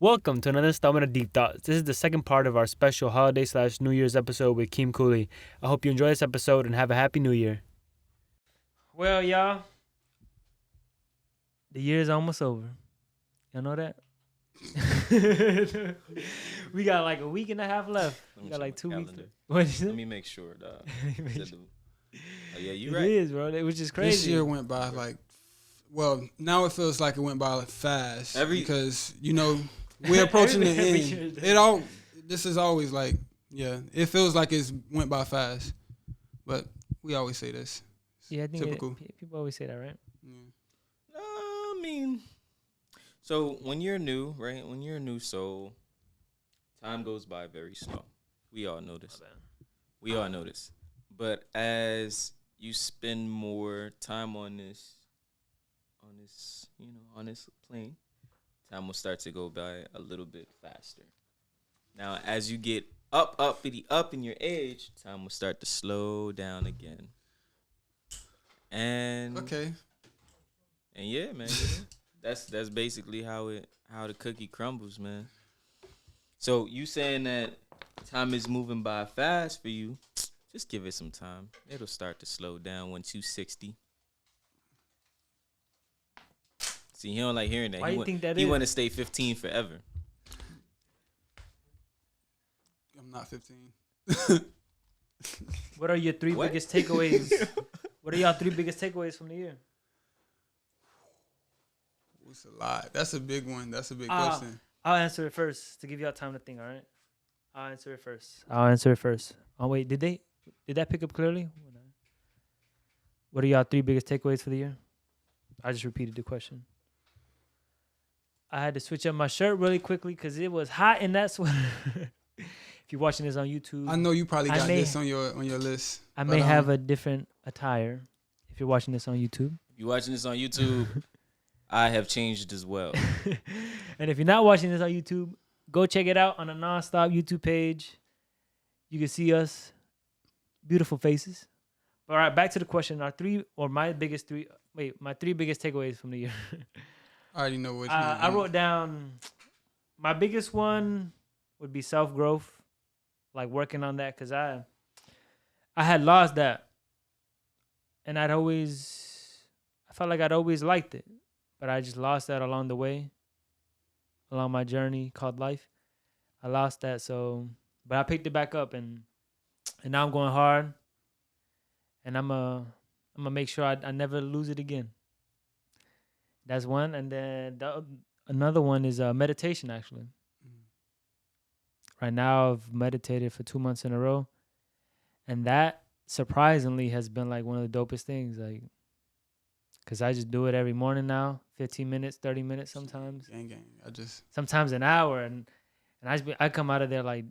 Welcome to another installment of Deep Thoughts. This is the second part of our special holiday/New Year's episode with Keem Kooley. I hope you enjoy this episode and have a happy New Year. Well, y'all, the year is almost over. Y'all know that? We got like a week and a half left. We got like 2 weeks. What is Let it? me make sure, dog. It Oh, yeah, you're right. is, bro. It was just crazy. This year went by now it feels like it went by fast because we're approaching the Every year end. does. This is always it feels like it's went by fast, but we always say this. Yeah, I think Typical. People always say that, right? Yeah. I mean, so when you're new, right? When you're a new soul, time goes by very slow. We all know this. But as you spend more time on this plane, time will start to go by a little bit faster. Now, as you get up in your age, time will start to slow down again. And Okay. And yeah, man, that's basically how the cookie crumbles, man. So you saying that time is moving by fast for you? Just give it some time. It'll start to slow down once you 60. See, he don't like hearing that. Why you think that is? He want to stay 15 forever. I'm not 15. What are your three What? biggest takeaways? What are y'all three biggest takeaways from the year? It's a lot. That's a big one. That's a big question. I'll answer it first to give y'all time to think. All right, I'll answer it first. Oh wait, did that pick up clearly? What are y'all three biggest takeaways for the year? I just repeated the question. I had to switch up my shirt really quickly because it was hot in that sweater. If you're watching this on YouTube, I know you probably got may- this on your list. I may have a different attire. If you're watching this on YouTube, If you're watching this on YouTube, I have changed as well. and if you're not watching this on YouTube, go check it out on the Nonstop YouTube page. You can see us, beautiful faces. All right, back to the question. My three biggest takeaways from the year. I already know which one. I wrote down my biggest one would be self-growth, like working on that, because I had lost that, and I felt like I'd always liked it, but I just lost that along the way, along my journey called life. I lost that, but I picked it back up, and now I'm going hard, and I'm gonna make sure I never lose it again. That's one, and then another one is meditation. Actually, right now I've meditated for 2 months in a row, and that surprisingly has been like one of the dopest things. Like, cause I just do it every morning now, 15 minutes, 30 minutes sometimes. Gang. Sometimes an hour, and I come out of there like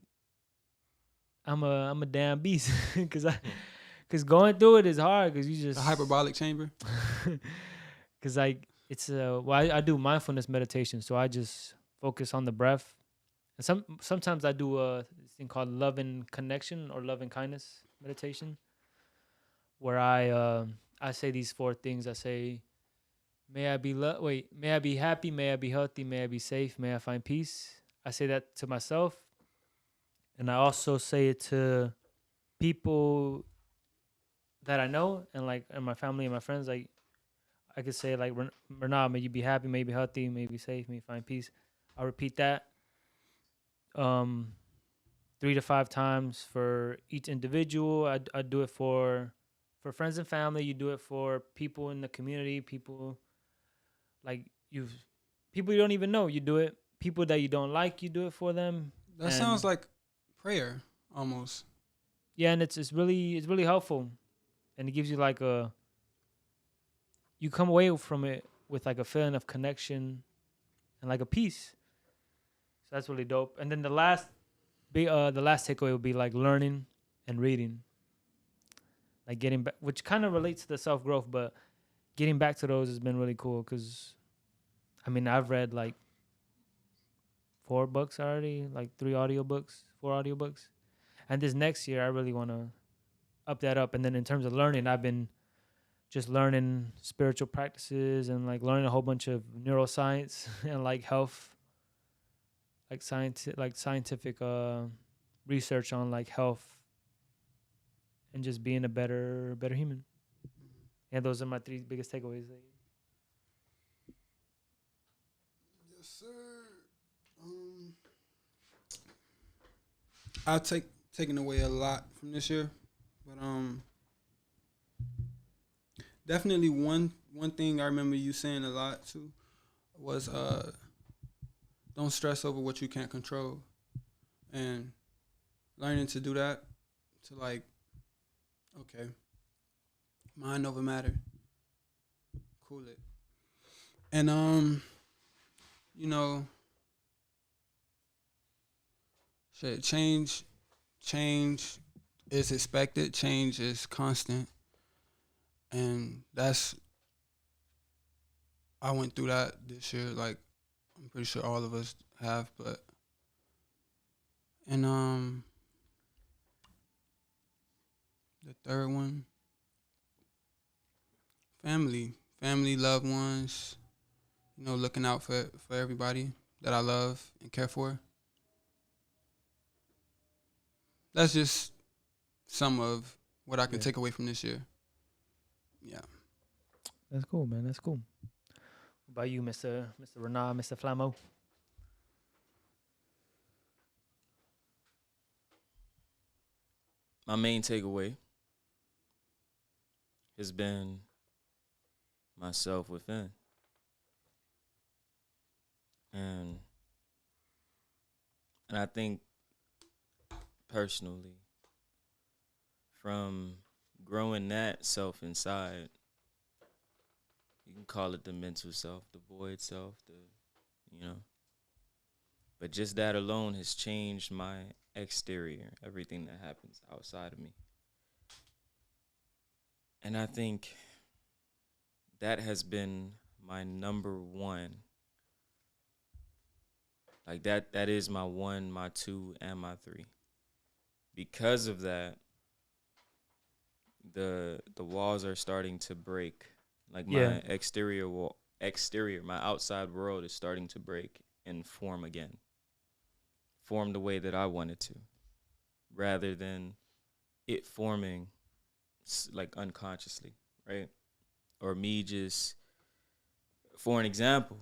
I'm a damn beast, cause going through it is hard, cause you just The hyperbolic chamber. cause like it's I do mindfulness meditation, so I just focus on the breath, and sometimes I do this thing called love and connection or love and kindness meditation, where I say these 4 things. I say, may I be happy, may I be healthy, may I be safe, may I find peace. I say that to myself, and I also say it to people that I know, and my family and my friends. Like, I could say like, Renard, may you be happy, may you be healthy, may you be safe, may you find peace. I'll repeat that 3 to 5 times for each individual. I do it for friends and family. You do it for people in the community, people people you don't even know. You do it. People that you don't like, you do it for them. That sounds like prayer almost. Yeah, and it's really helpful, and it gives you you come away from it with like a feeling of connection and like a peace. So that's really dope. And then the last takeaway would be like learning and reading, like getting back, which kind of relates to the self growth, but getting back to those has been really cool. Cause I mean, I've read like 4 books already, like 4 audiobooks, and this next year I really want to up that up. And then in terms of learning, I've been just learning spiritual practices and like learning a whole bunch of neuroscience and like health scientific research on like health and just being a better human. Yeah, those are my 3 biggest takeaways. Yes, sir. I taken away a lot from this year, but definitely one thing I remember you saying a lot too was don't stress over what you can't control, and learning to do that, to like, okay, mind over matter, cool it, and you know, shit, change is expected, change is constant, and that's, I went through that this year. Like, I'm pretty sure all of us have, but and the third one, family, loved ones. You know, looking out for everybody that I love and care for. That's just some of what I can take away from this year. Yeah. That's cool, man. That's cool. What about you, Mr. Renard, Mr. Flamo? My main takeaway has been myself within. And I think personally, from growing that self inside, you can call it the mental self, the void self, but just that alone has changed my exterior, everything that happens outside of me. And I think that has been my number one. Like that is my 1, my 2, and my 3. Because of that, the walls are starting to break. Like my exterior, my outside world is starting to break and form again. Form the way that I want it to, rather than it forming like unconsciously, right? Or me just, for an example,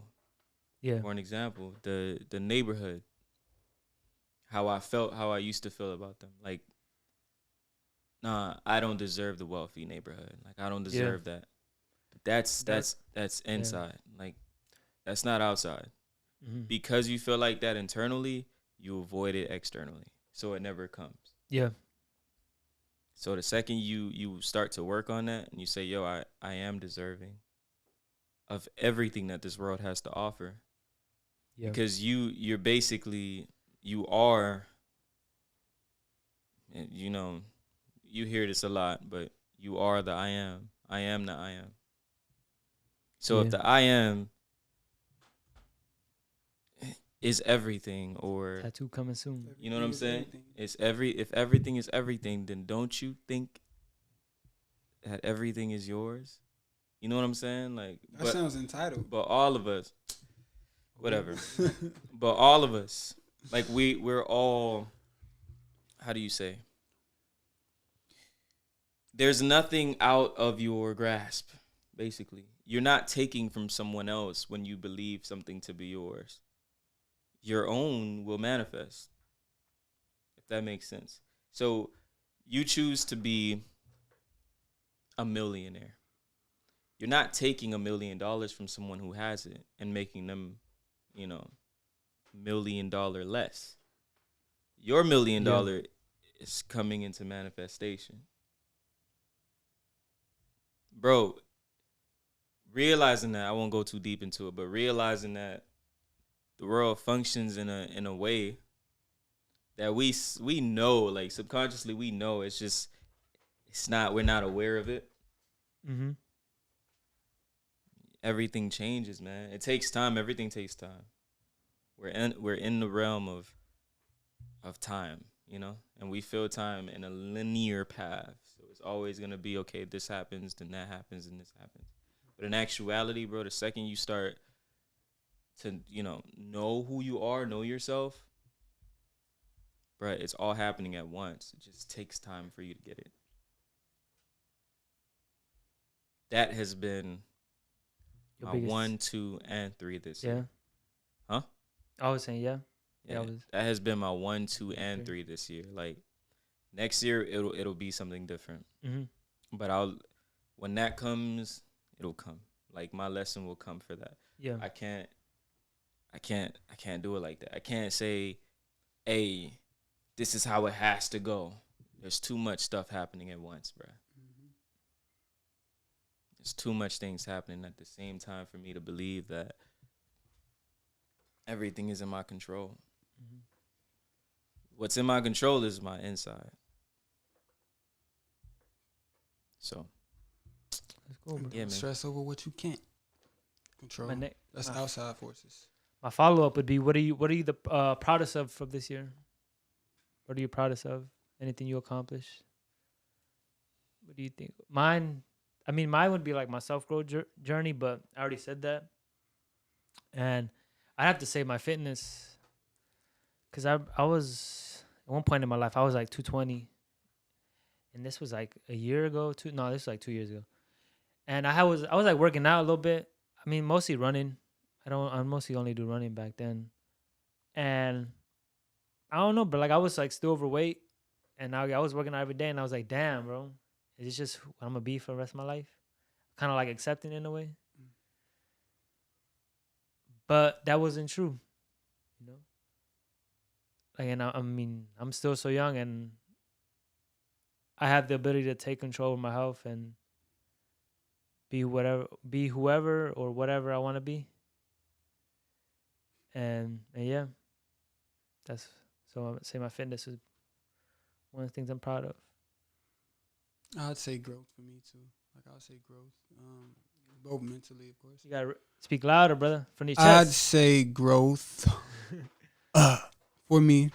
the neighborhood, how I used to feel about them. Like, nah, I don't deserve the wealthy neighborhood. Like, I don't deserve that. But that's inside. Like, that's not outside. Mm-hmm. Because you feel like that internally, you avoid it externally, so it never comes. Yeah. So the second you start to work on that and you say, yo, I am deserving of everything that this world has to offer. Yeah. Because you're basically, you are, you know, you hear this a lot, but you are the I am. I am the I am. So if the I am is everything, or tattoo coming soon. You know what I'm saying? If everything is everything, then don't you think that everything is yours? You know what I'm saying? Like, that sounds entitled. But all of us, whatever. But all of us, like we're all, how do you say? There's nothing out of your grasp, basically. You're not taking from someone else when you believe something to be yours. Your own will manifest, if that makes sense. So you choose to be a millionaire. You're not taking $1 million from someone who has it and making them, $1 million less. Your $1 million is coming into manifestation. Bro, realizing that, I won't go too deep into it, but realizing that the world functions in a way that we know, like subconsciously we know, we're not aware of it. Mm-hmm. Everything changes, man. It takes time. Everything takes time. We're in the realm of time, and we feel time in a linear path. So it's always gonna be, okay, this happens, then that happens, and this happens. But in actuality, bro, the second you start to, know who you are, know yourself, bruh, it's all happening at once. It just takes time for you to get it. That has been Your my biggest- 1, 2, and 3 this Yeah. year. Huh? I was saying yeah. Yeah, I was- that has been my 1, 2, and Okay. 3 this year. Like next year, it'll be something different. Mm-hmm. But when that comes, it'll come. Like my lesson will come for that. Yeah. I can't do it like that. I can't say, hey, this is how it has to go. There's too much stuff happening at once, bruh. There's too much things happening at the same time for me to believe that everything is in my control. Mm-hmm. What's in my control is my inside. So, That's cool, bro. yeah, man. Stress over what you can't control. That's my- outside forces. My follow up would be: What are you the proudest of from this year? What are you proudest of? Anything you accomplished? What do you think? Mine would be like my self growth journey, but I already said that. And I have to say my fitness, because I was at one point in my life I was like 220, and this was like a year ago. This was like 2 years ago, and I was like working out a little bit. I mean, mostly running. I mostly only do running back then, and I don't know, but like I was like still overweight, and I was working out every day, and I was like, damn, bro, is this just what I'm gonna be for the rest of my life? Kind of like accepting it in a way, but that wasn't true, you know. Like, and I mean, I'm still so young, and I have the ability to take control of my health and be whoever or whatever I want to be. And yeah, that's so I would say my fitness is one of the things I'm proud of. I'd say growth for me too. Like I'll say growth, both mentally, of course. You gotta speak louder, brother, from your I'd chest. say growth. For me,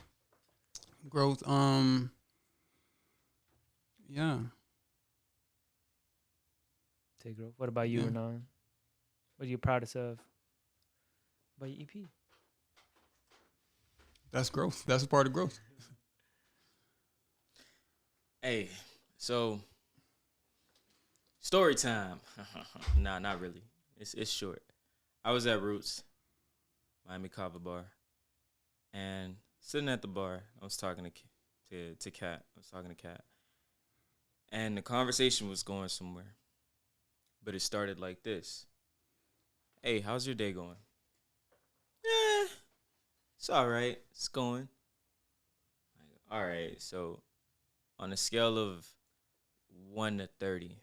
growth. Yeah. Say growth. What about you, Yeah. Renan? What are you proudest of? What about your EP? That's growth. That's a part of growth. Hey, so story time. Nah, not really. It's short. I was at Roots, Miami Kava Bar, and sitting at the bar, I was talking to Kat. And the conversation was going somewhere, but it started like this: "Hey, how's your day going?" It's all right. It's going. All right. So, on a scale of 1 to 30,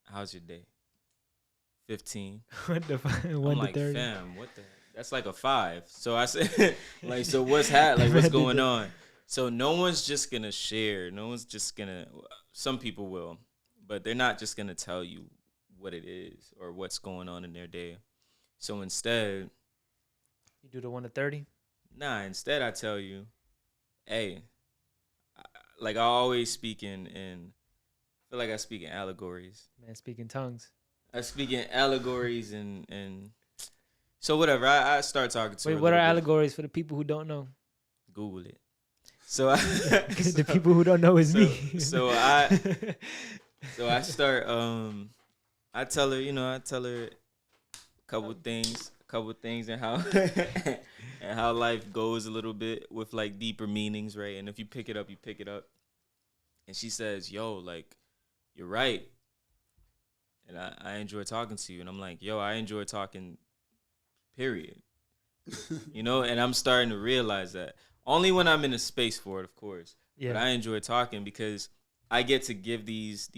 how's your day? 15. What the fuck? I'm 1 to like, 30. fam, what the? That's like a 5. So I said, like, so what's what's going on? So no one's just gonna share. No one's just gonna. Some people will, but they're not just gonna tell you what it is or what's going on in their day. So instead, You do the 1 to 30. instead I tell you, hey, like I always speak in I feel like I speak in allegories. Man, speaking tongues. I speak in allegories and so whatever. I start talking to her Wait, a what are little bit. allegories for the people who don't know? Google it. So I, The people who don't know is so- me. so I start I tell her a couple things and how and how life goes a little bit with like deeper meanings, right? And if you pick it up, you pick it up. And she says, "Yo, like, you're right." And I enjoy talking to you. And I'm like, "Yo, I enjoy talking, period." And I'm starting to realize that. Only when I'm in a space for it, of course. Yeah. But I enjoy talking because I get to give these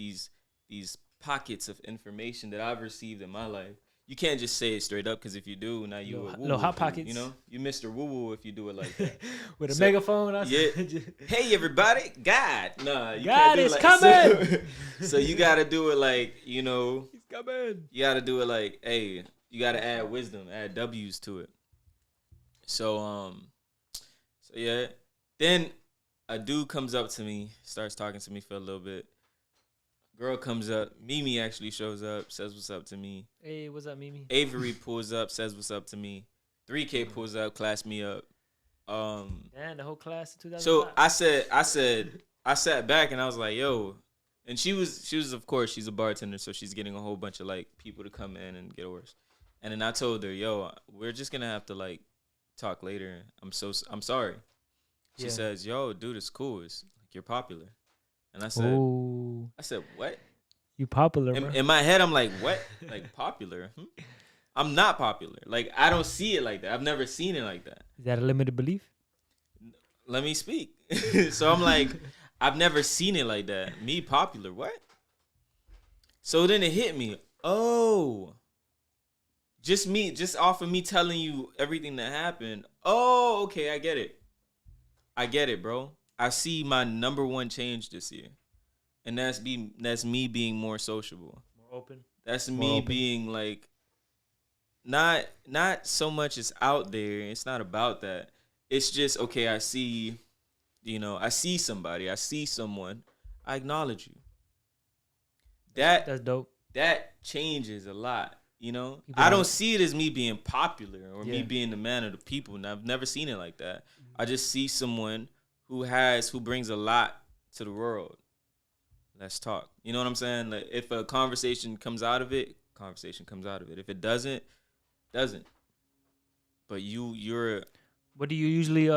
pockets of information that I've received in my life. You can't just say it straight up, because if you do, now you a Little hot woo-woo, pockets. you Mr. Woo-woo if you do it like that. With a So- megaphone. Yeah. Hey everybody, God. Nah, you God can't do it is like coming. So you gotta do it like, He's coming. you gotta do it like, hey, you gotta add wisdom, add W's to it. So yeah. Then a dude comes up to me, starts talking to me for a little bit. Girl comes up, Mimi actually shows up, says what's up to me. Hey, what's up, Mimi? Avery pulls up, says what's up to me. 3K pulls up, class me up. And the whole class in 2005. So I sat back and I was like, yo, and she was of course she's a bartender, so she's getting a whole bunch of like people to come in and get orders. And then I told her, yo, we're just gonna have to like talk later. I'm sorry. She says, yo, dude, it's cool. It's like you're popular. And I said, Ooh. I said, what? You popular, bro. In my head, I'm like, what? Like popular? I'm not popular. Like I don't see it like that. I've never seen it like that. Is that a limited belief? Let me speak. So I'm like, I've never seen it like that. Me popular, what? So then it hit me. Oh, just off of me telling you everything that happened. Oh, okay, I get it, bro. I see my number one change this year, and that's me being more sociable, More open. That's More me open. being like, not so much as out there. It's not about that. It's just, okay, I see somebody, I see someone, I acknowledge you. That's dope. That changes a lot, People I don't like- see it as me being popular or me Yeah. being the man of the people, and I've never seen it like that. I just see someone who brings a lot to the world. Let's talk. You know what I'm saying? Like, if a conversation comes out of it. If it doesn't. But you're What do you usually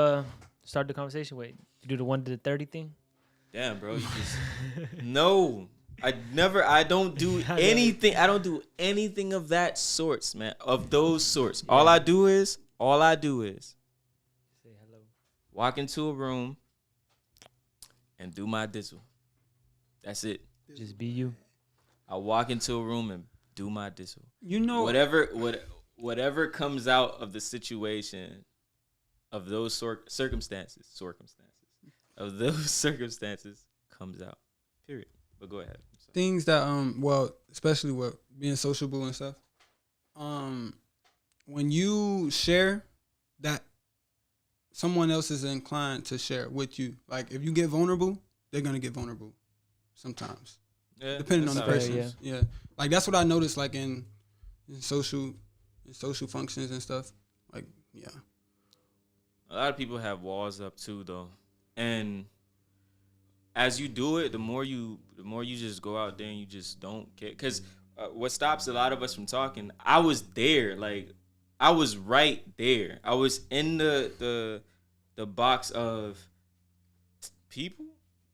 start the conversation with? You do the 1 to 30 thing? damn, bro. You just no. I don't do I know. anything. I don't do anything of that sorts, man. Of those sorts. All I do is Say hello. walk into a room and do my dizzle. That's it. Just be you. I walk into a room and do my dizzle. Whatever comes out of the situation, of those circumstances comes out. Period. But go ahead. Things that especially with being sociable and stuff. When you share that, someone else is inclined to share with you. Like if you get vulnerable, they're gonna get vulnerable sometimes. Yeah, Depending on the that's how it person. is. Yeah. Like that's what I noticed like in social functions and stuff. Like, yeah. A lot of people have walls up too, though, and as you do it, the more you just go out there and you just don't care. Because what stops a lot of us from talking, I was there, like I was right there. I was in the box of people.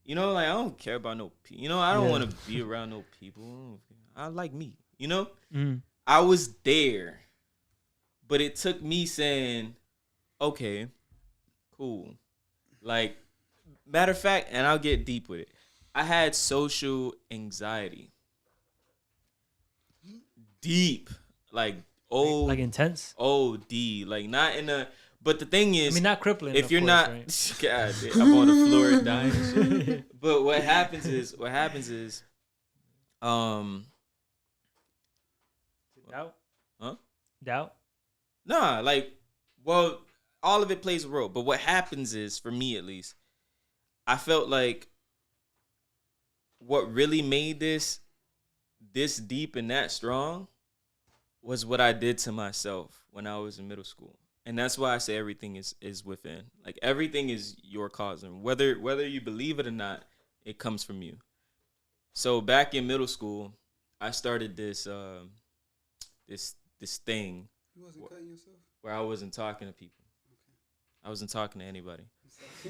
Like I don't care about no people. I don't want to be around no people. I like me. Mm. I was there, but it took me saying, okay, cool. Like, matter of fact, and I'll get deep with it. I had social anxiety. Deep. Like, Like intense? OD. Like, not in a... But the thing is... I mean, not crippling. If of you're course, not... right? God, I'm on the floor dying and shit. But what happens is... Doubt? Huh? Doubt? Nah, like, well, all of it plays a role. But what happens is, for me at least, I felt like what really made this deep and that strong was what I did to myself when I was in middle school. And that's why I say everything is within. Like, everything is your cause. And whether you believe it or not, it comes from you. So back in middle school, I started this thing You wasn't cutting yourself? where I wasn't talking to people. I wasn't talking to anybody.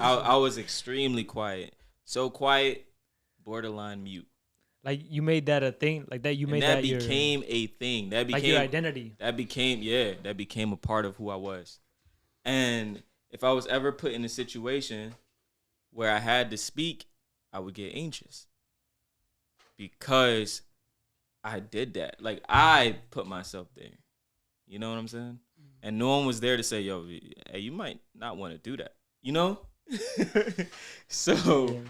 I was extremely quiet. So quiet, borderline mute. Like you made that a thing? Like that you made And that your... became a thing. That became like your identity. That became a part of who I was. And if I was ever put in a situation where I had to speak, I would get anxious. Because I did that. Like, I put myself there. You know what I'm saying? And no one was there to say, yo, hey, you might not want to do that. So, Yeah.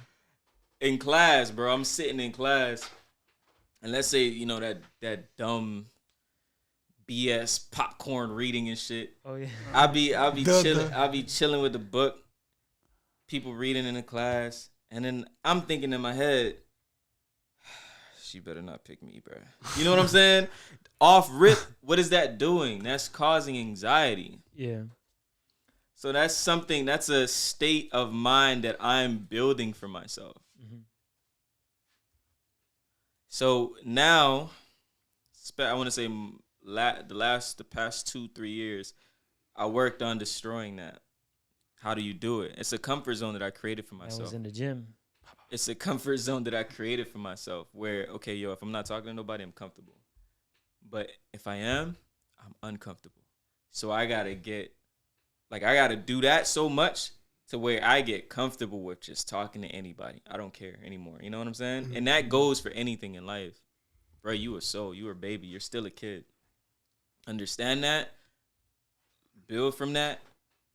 in class, bro, I'm sitting in class, and let's say, that dumb BS popcorn reading and shit. Oh yeah. I'll be Duh, chilling. duh. I'll be chilling with the book. People reading in the class, and then I'm thinking in my head, you better not pick me, bro. You know what I'm saying? Off rip, what is that doing? That's causing anxiety. Yeah. So that's a state of mind that I'm building for myself. Mm-hmm. So now, I want to say the past 2-3 years, I worked on destroying that. How do you do it? It's a comfort zone that I created for myself. I was in the gym. It's a comfort zone that I created for myself where, okay, yo, if I'm not talking to nobody, I'm comfortable. But if I am, I'm uncomfortable. So I got to do that so much to where I get comfortable with just talking to anybody. I don't care anymore. You know what I'm saying? Mm-hmm. And that goes for anything in life. Bro, you a baby. You're still a kid. Understand that. Build from that.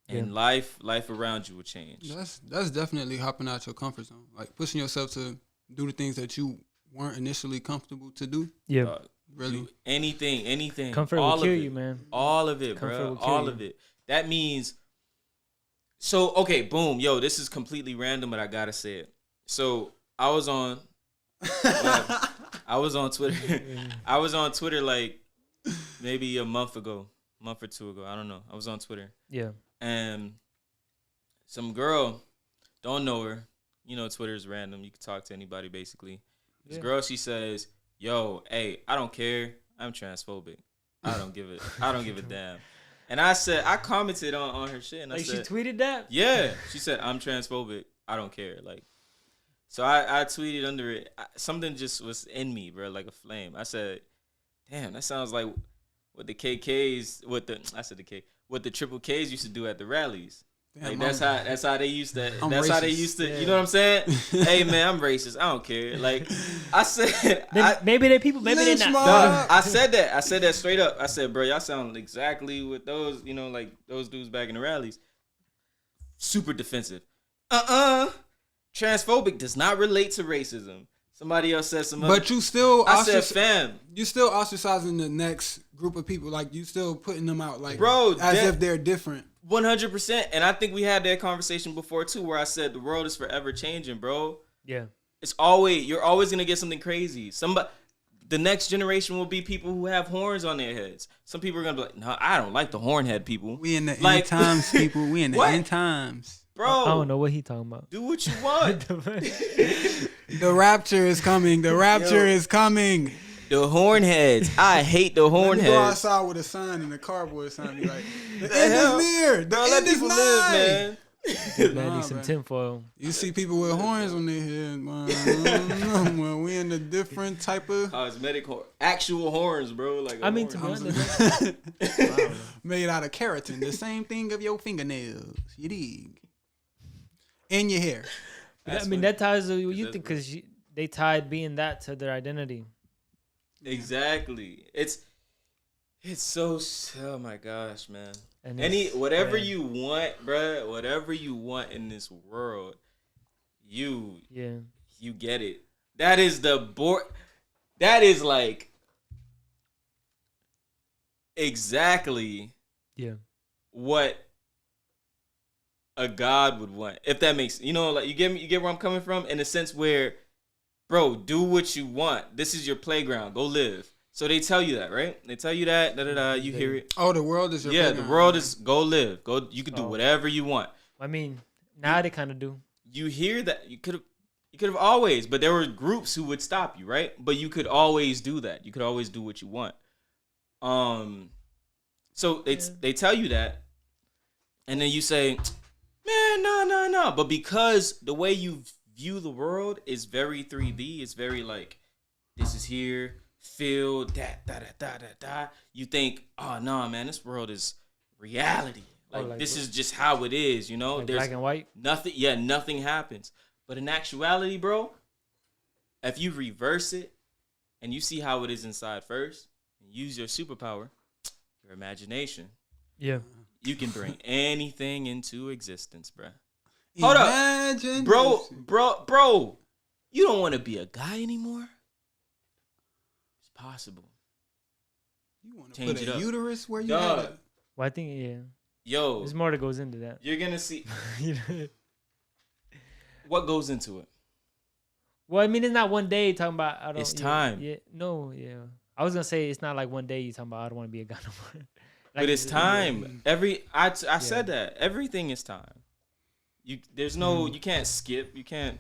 And life around you will change. That's definitely hopping out your comfort zone. Like pushing yourself to do the things that you weren't initially comfortable to do. Yeah. Really. Anything. Comfort all will kill of it. you, man. All of it, Comfort bro. will kill All you. of it. That means, so, okay, boom. Yo, this is completely random, but I got to say it. So I was on Twitter. I was on Twitter like maybe a month or 2 ago. I don't know. I was on Twitter. Yeah. And some girl, don't know her. You know, Twitter is random. You can talk to anybody, basically. This girl, she says, yo, hey, I don't care. I'm transphobic. I don't give a damn. And I commented on her shit. And I said, she tweeted that? Yeah. She said, I'm transphobic. I don't care. Like, so I tweeted under it. Something just was in me, bro, like a flame. I said, damn, that sounds like what the triple Ks used to do at the rallies. Damn, like that's how they used to. Yeah. You know what I'm saying? Hey man, I'm racist. I don't care. Like I said, maybe they people, maybe they not. No, I said that straight up. I said, bro, y'all sound exactly with those, like those dudes back in the rallies. Super defensive. Transphobic does not relate to racism. Somebody else said some. But you still, fam, you still ostracizing the next group of people. Like you still putting them out, like bro, as if they're different. 100%. And I think we had that conversation before too, where I said the world is forever changing, bro. Yeah. You're always gonna get something crazy. The next generation will be people who have horns on their heads. Some people are gonna be like, no, I don't like the hornhead people. We in the end times, people. We in the end times. Bro, I don't know what he talking about. Do what you want. The rapture is coming. The rapture is coming. The hornheads. I hate the hornheads. Let me go outside with a sign and a cardboard sign. Be like, the end is near. The end is nigh. Man. Need some tinfoil. You see people with horns on their head, man. Well, we in a different type of cosmetic actual horns, bro. Like I mean, to be honest, made out of keratin, the same thing of your fingernails. You dig? And your hair. I mean, that ties to what you think because they tied being that to their identity. Exactly. It's so. Oh my gosh, man. And whatever you want, bruh, whatever you want in this world, you get it. That is that is like exactly what a God would want. If that makes, like you get where I'm coming from in a sense where, bro, do what you want. This is your playground. Go live. So they tell you that, right? They tell you that, you hear it. Oh, the world is your playground. The world is go live. Go, you can do whatever you want. I mean, now they kind of do. You hear that. You could have always, but there were groups who would stop you, right? But you could always do that. You could always do what you want. So they tell you that, and then you say, man, no. But because the way you view the world is very 3D, it's very like, this is here, feel that, da. You think, oh no, man, this world is reality. Like this is just how it is, Like There's black and white. nothing happens. But in actuality, bro, if you reverse it and you see how it is inside first, and use your superpower, your imagination. Yeah. You can bring anything into existence, bro. Hold up. Bro. You don't want to be a guy anymore? It's possible. You want to put a uterus where you have it? Well, I think, Yo. There's more that goes into that. You're going to see. What goes into it? Well, I mean, it's not one day talking about. I don't. It's yeah, time. Yeah. No. Yeah. I was gonna say it's not like one day you talking about. I don't want to be a guy no more. But it's time. I said Yeah. that everything is time. There's no you can't skip. You can't.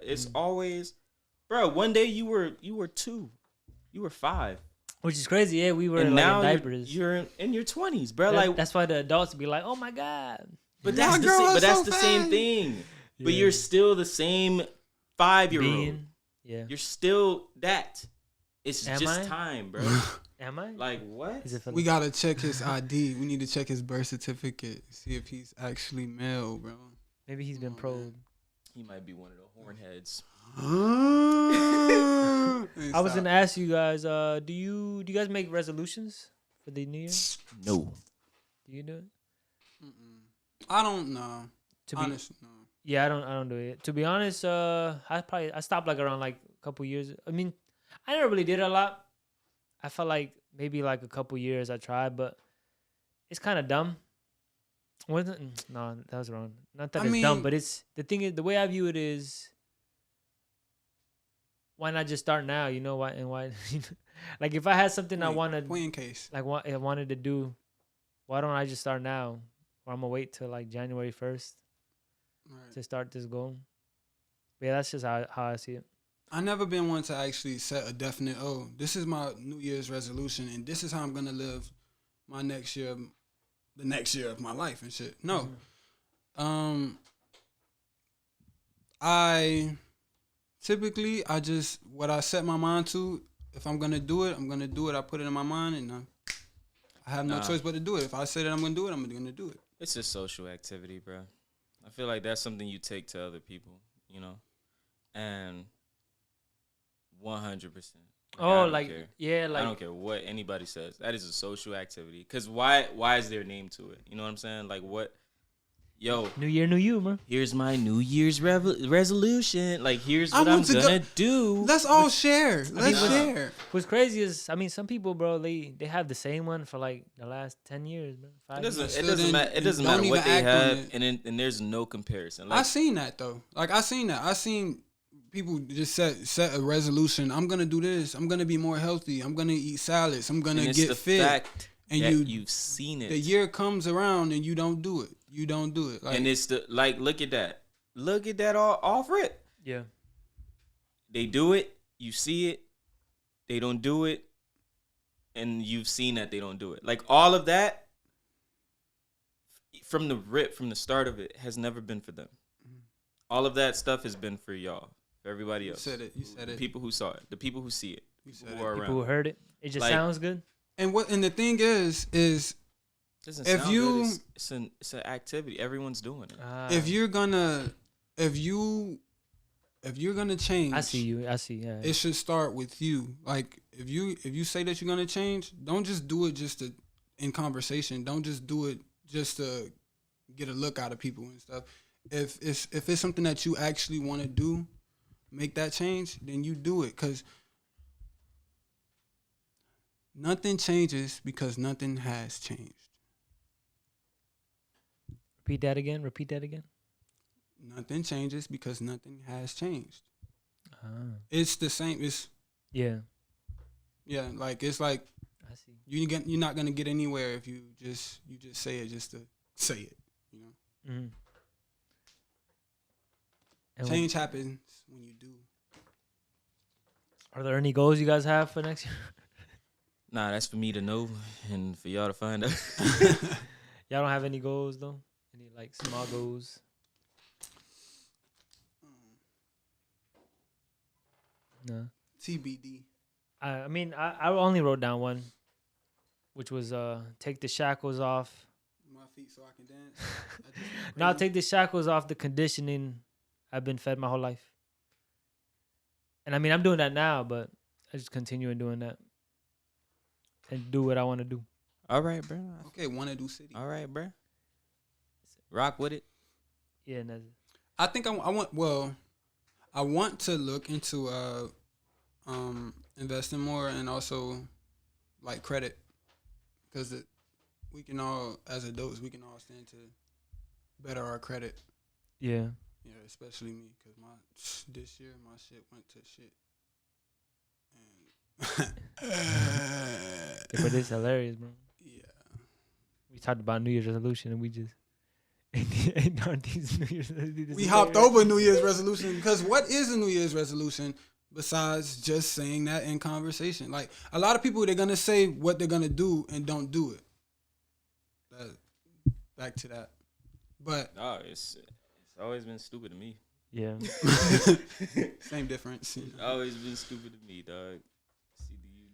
It's always, bro. One day you were 2, you were 5, Which is crazy. Yeah, we were and like now in diapers. you're in your 20s, bro. That's why the adults be like, "Oh my god." But Yeah, that's girl, but it's that's so the same fast. thing. But Yeah. you're still the same 5-year-old. Being. Yeah. You're still that. It's Am just I? time, bro. Am I? Like what? Is it for We gotta check his ID. We need to check his birth certificate. See if he's actually male, bro. Maybe he's been probed. He might be one of the hornheads. I was gonna ask you guys. Do you guys make resolutions for the new year? No. Do you do it? I don't know. To be Honestly, no. Yeah, I don't do it. To be honest, I stopped like around like a couple years. I mean, I never really did it a lot. I felt like maybe like a couple years I tried, but it's kind of dumb. Wasn't no, that was wrong. Not that I it's dumb, mean- but it's the thing is the way I view it is why not just start now? You know why and why? Like if I had something I wanted, Point in case. like what I wanted to do, why don't I just start now? Or I'm gonna wait till like January 1st Right. to start this goal. But yeah, that's just how I see it. I never been one to actually set a definite. Oh, this is my New Year's resolution, and this is how I'm gonna live my next year, the next year of my life and shit. No, I typically just what I set my mind to. If I'm gonna do it, I'm gonna do it. I put it in my mind, and I have no choice but to do it. If I say that I'm gonna do it, I'm gonna do it. It's a social activity, bro. I feel like that's something you take to other people, you know, and 100%. Oh, I like don't care. yeah, I like don't care what anybody says. That is a social activity. Cause why is there a name to it? You know what I'm saying? Like what? Yo, New Year, new you, bro. here's my New Year's resolution. Like here's I what I'm want to go- gonna do. Let's all share. Let's Nah. share. What's crazy is, I mean, some people, bro, they have the same one for like the last 10 years, bro. It 5 doesn't. years. It So doesn't then matter. It doesn't don't matter what even they act on have, it. and there's no comparison. I Like seen that though. Like I seen that. I seen people just set a resolution. I'm gonna do this. I'm gonna be more healthy. I'm gonna eat salads. I'm gonna and it's get the fit. fact and that you- you've seen it. The year comes around and you don't do it. You don't do it. Like, And it's the like, look at that. Look at that all off rip. Yeah. They do it, you see it, they don't do it, and you've seen that they don't do it. Like all of that from the start of it has never been for them. All of that stuff has been for y'all, for everybody you else. said it. You said The it. people who saw it, the people who see it, You people said who it. are People who around. heard it, it just Like- sounds good. And the thing is Doesn't if sound you- good. It's an activity. Everyone's doing it. if you're gonna change, I see you. I see. Yeah. it should start with you. Like if you say that you're gonna change, don't just do it just to in conversation. Don't just do it just to get a look out of people and stuff. If it's something that you actually want to do, make that change, then you do it. Cause nothing changes because nothing has changed. Repeat that again. Repeat that again. Nothing changes because nothing has changed. Ah. It's the same. It's Yeah. like it's like I see. you're not gonna get anywhere if you just say it just to say it. You know, Mm-hmm. And change happens when you do. are there any goals you guys have for next year? Nah, that's for me to know and for y'all to find out. Y'all don't have any goals though? Any like small goals? No. TBD. I mean, I only wrote down one, which was take the shackles off. My feet so I can dance. I just went Now crazy. take the shackles off the conditioning I've been fed my whole life. And I mean, I'm doing that now, but I just continue in doing that and do what I want to do. All right, bro. Okay, wanna do city. All right, bro. Rock with it. Yeah, and that's, I think I want. Well, I want to look into investing more and also like credit, because we can all as adults we can all stand to better our credit. yeah. Yeah, especially me, cause this year my shit went to shit. Yeah, but it's hilarious, bro. Yeah. We talked about New Year's resolution and we just ignored these New Year's resolutions. We hopped over New Year's resolution because what is a New Year's resolution besides just saying that in conversation? Like a lot of people, they're gonna say what they're gonna do and don't do it. Back to that, but No, it's always been stupid to me. Yeah. same difference. It's always been stupid to me, dog. It's either you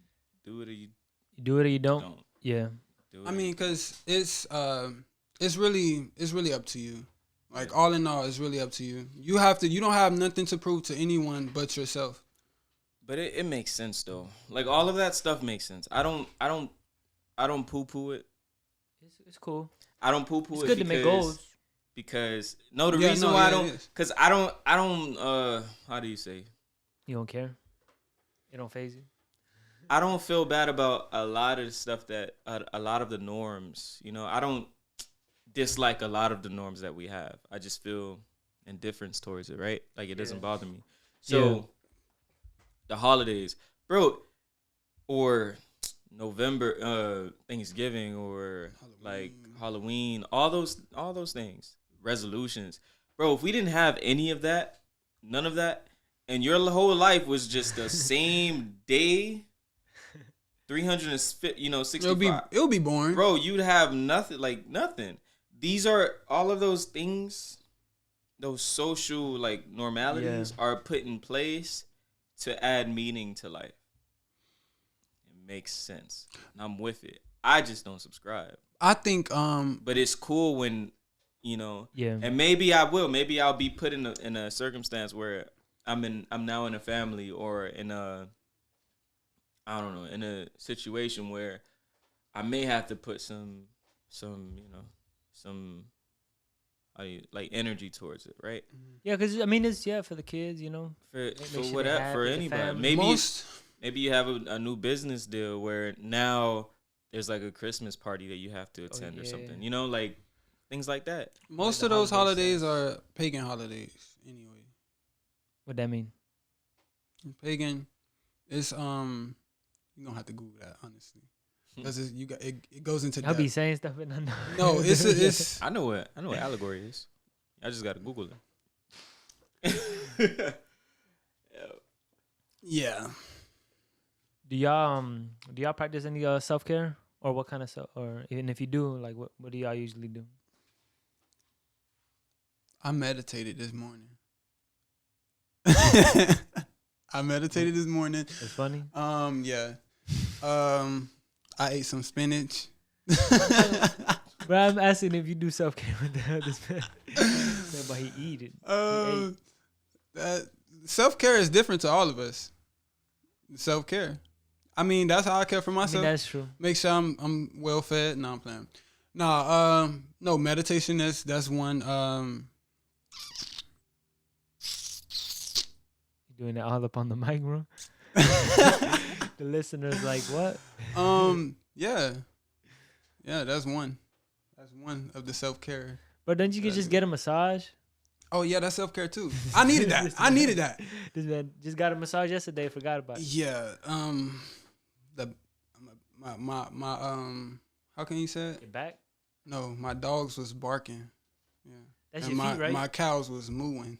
do it or you You do it or you don't. don't. Yeah. Do it I or mean, you- cause it's really up to you. Like all in all, it's really up to you. You don't have nothing to prove to anyone but yourself. But it makes sense though. Like all of that stuff makes sense. I don't poo poo it. It's cool. I don't poo poo It's it. good to make goals. Because no, the Yeah, reason no, why yeah, I it don't, is. because I don't. How do you say? You don't care. It don't phase you. I don't feel bad about a lot of the stuff that a lot of the norms. You know, I don't dislike a lot of the norms that we have. I just feel indifference towards it. Right? Like it doesn't bother me. So the holidays, bro, or November, Thanksgiving, or like Halloween, all those things, resolutions, bro. If we didn't have any of that, none of that, and your whole life was just the same day, 365, It'll be boring. bro, you'd have nothing, like nothing. These are all of those things, those social like normalities are put in place to add meaning to life. It makes sense. And I'm with it. I just don't subscribe. I think But it's cool when, Yeah. and maybe I will. Maybe I'll be put in a circumstance where I'm now in a family or in a, I don't know, in a situation where I may have to put some like energy towards it, right? Yeah, because I mean, it's for the kids, For Make sure they whatever, happy, for the anybody. family. Maybe you have a new business deal where now there's like a Christmas party that you have to attend or something. Like things like that. most the of those holiday holidays are pagan holidays anyway. What that mean? Pagan, it's you don't have to Google that honestly, because it goes into I'll be depth. saying stuff and I know. No, it's I know what allegory is. I just gotta Google it. yeah. Do y'all practice any self care, or what kind of or even if you do, like what do y'all usually do? I meditated this morning. I meditated this morning. It's funny. Yeah. I ate some spinach. But I'm asking if you do self care with this man. But he eat it. That self care is different to all of us. Self care. I mean, that's how I care for I mean, myself. that's true. Make sure I'm well fed. No, I'm playing. No, meditation that's one. You doing that all up on the mic, bro? The listeners like what? Yeah, that's one. That's one of the self care. But don't you could just get a massage? Oh yeah, that's self care too. I needed that. This man just got a massage yesterday. Forgot about it. Yeah. My how can you say it? Your back? No, my dogs was barking. Yeah. That's And your feet, right? My cows was mooing.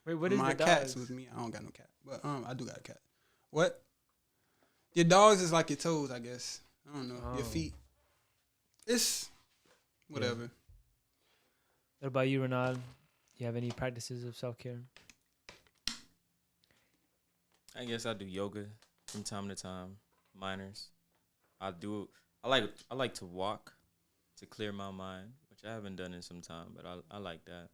Wait, what is my the cats dogs? was me. I don't got no cat, but I do got a cat. What? Your dogs is like your toes, I guess. I don't know. Your Oh. feet. It's whatever. What about you, Renald? You have any practices of self care? I guess I do yoga from time to time. Minors. I like to walk to clear my mind, which I haven't done in some time, but I like that.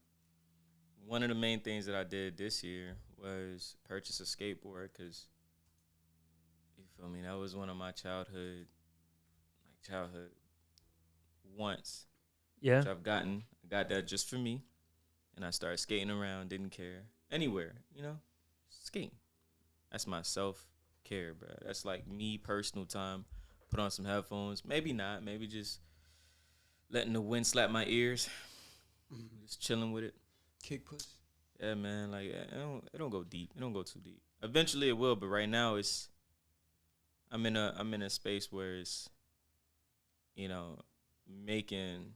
One of the main things that I did this year was purchase a skateboard because, you feel me, that was one of my childhood wants, Yeah. which I got that just for me, and I started skating around, didn't care, anywhere, skating. That's my self-care, bro. That's like me, personal time, put on some headphones, maybe not, maybe just letting the wind slap my ears, just chilling with it. Kick push. Yeah, man. Like it don't go deep. It don't go too deep. Eventually it will, but right now I'm in a space where it's, you know, making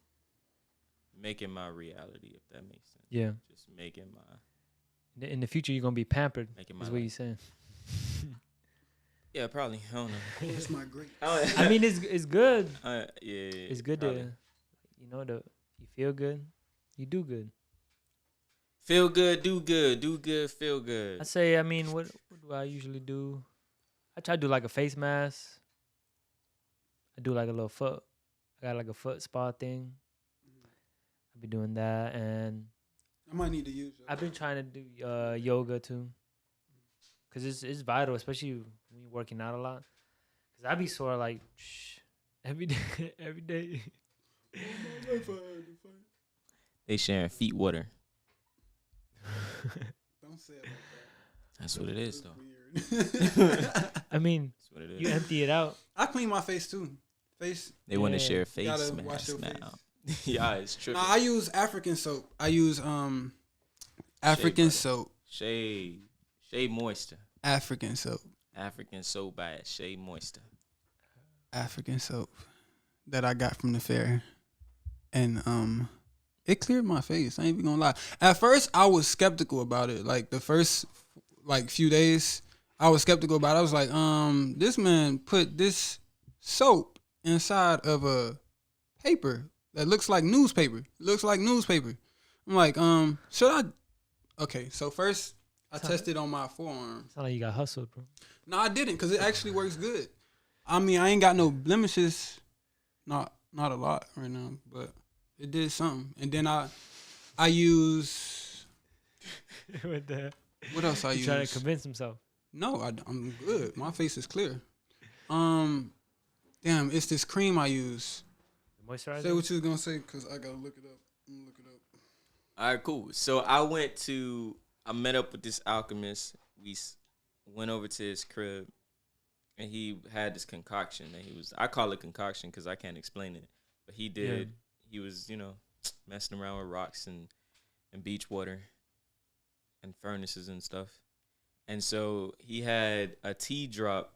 my reality, if that makes sense. Yeah. Just making In the future, you're gonna be pampered. making my Is what life. you're saying. Yeah, probably. I don't know. Where's my great? I mean, it's good. Yeah, It's good probably. to, you feel good, you do good. Feel good, do good, feel good. I say, I mean, what do I usually do? I try to do like a face mask. I do like a little foot. I got like a foot spa thing. I be doing that, and I might need to use it. I've been trying to do yoga too, cause it's vital, especially when you're working out a lot. Cause I be sore like every day, every day. They sharing feet water. Don't say it like that. That's what it is, though. Weird. I mean, That's what it is. you empty it out. I clean my face too. Face. They want to Yeah. share face Gotta wash your mask now. Yeah, it's true. Nah, I use African soap. I use African butter. soap. Shea Moisture. African soap. African soap by Shea Moisture. African soap that I got from the fair, and it cleared my face. I ain't even gonna lie. At first, I was skeptical about it. Like the first few days, I was skeptical about it. I was like, this man put this soap inside of a paper that looks like newspaper. I'm like, should I? Okay, so first I tested on my forearm. Sound like you got hustled, bro. No, I didn't, because it actually works good. I mean, I ain't got no blemishes, not a lot right now, but it did something. And then I use, What the hell? what else I He use? trying to convince himself. No, I'm good. My face is clear. Damn, it's this cream I use. Moisturizer. Say what you was gonna say, cause I gotta look it up. I'm gonna look it up. All right, cool. So I met up with this alchemist. We went over to his crib, and he had this concoction that I call it concoction because I can't explain it, but he did. Yeah. He was, messing around with rocks and beach water and furnaces and stuff. And so he had a tea drop,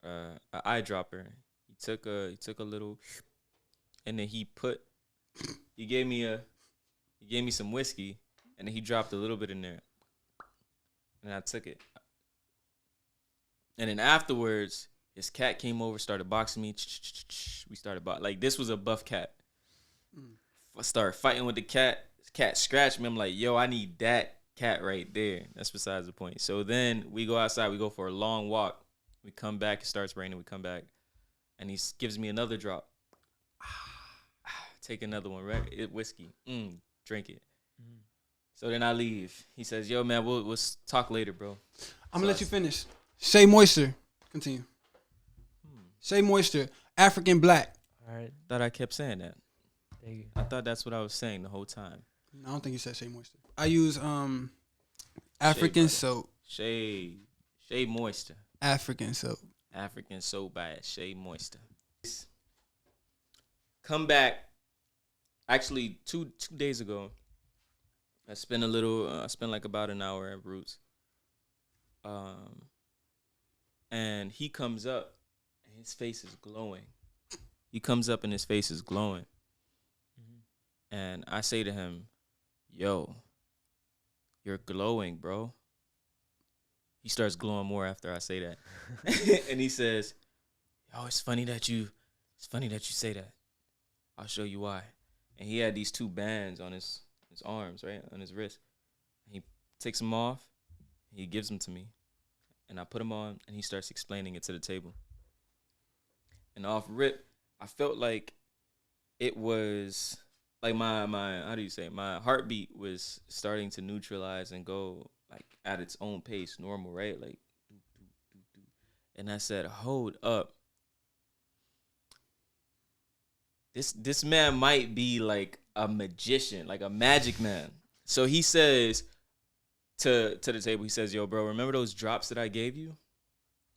an eyedropper. He took a little, and then he gave me some whiskey, and then he dropped a little bit in there, and I took it. And then afterwards, his cat came over, started boxing me. We started like this was a buff cat. I started fighting with the cat. The cat scratched me. I'm like, yo, I need that cat right there. That's besides the point. So then we go outside. We go for a long walk. We come back. It starts raining. We come back, and he gives me another drop. Take another one, right? Whiskey. Drink it. So then I leave. He says, yo, man, we'll talk later, bro. I'm gonna let you finish. Shea Moisture. Continue. Shea Moisture. African Black. All right. Thought I kept saying that. Thank you. I thought that's what I was saying the whole time. No, I don't think you said Shea Moisture. I use African butter. soap. Shea Moisture. African soap. African soap by Shea Moisture. Come back. Actually, 2 days ago, I spent like about an hour at Roots. And he comes up, and his face is glowing. And I say to him, yo, you're glowing, bro. He starts glowing more after I say that. And he says, yo, it's funny that you say that. I'll show you why. And he had these 2 bands on his arms, right? On his wrist. He takes them off. He gives them to me. And I put them on, and he starts explaining it to the table. And off rip, I felt like it was like my how do you say it? My heartbeat was starting to neutralize and go like at its own pace, normal, right? Like, and I said, hold up. This man might be like a magician, like a magic man. So he says to the table, he says, yo, bro, remember those drops that I gave you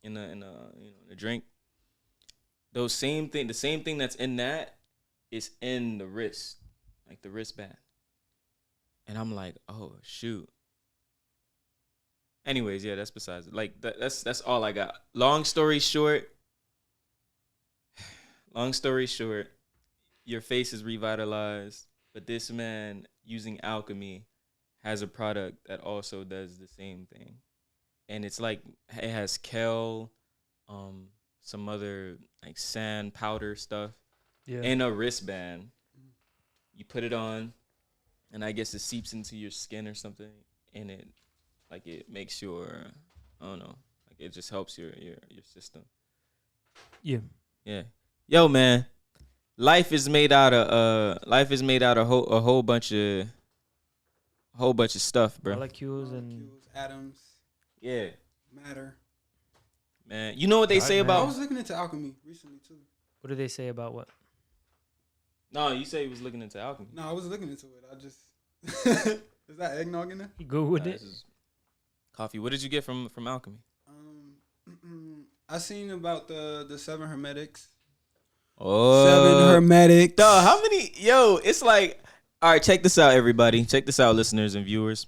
in the drink? The same thing that's in that is in the wrist, like the wristband. And I'm like, oh shoot. Anyways, yeah, that's besides it. Like that's all I got. Long story short, your face is revitalized, but this man using alchemy has a product that also does the same thing. And it's like it has kale, some other like sand powder stuff, Yeah. and a wristband. You put it on, and I guess it seeps into your skin or something, and it makes your, I don't know, like it just helps your system. Yeah. Yeah. Yo, man, life is made out of a whole bunch of stuff, bro. Molecules and Molecules, atoms, Yeah, matter. man. You know what they God, say man. I about? was looking into alchemy recently too. what do they say about what? No, you say you was looking into alchemy. No, I was looking into it. I just is that eggnog in there? You Googled Nah, it? this is coffee. What did you get from alchemy? I seen about the 7 hermetics. Oh, 7 hermetics. dog, how many? Yo, it's like, all right, check this out, everybody. Check this out, listeners and viewers.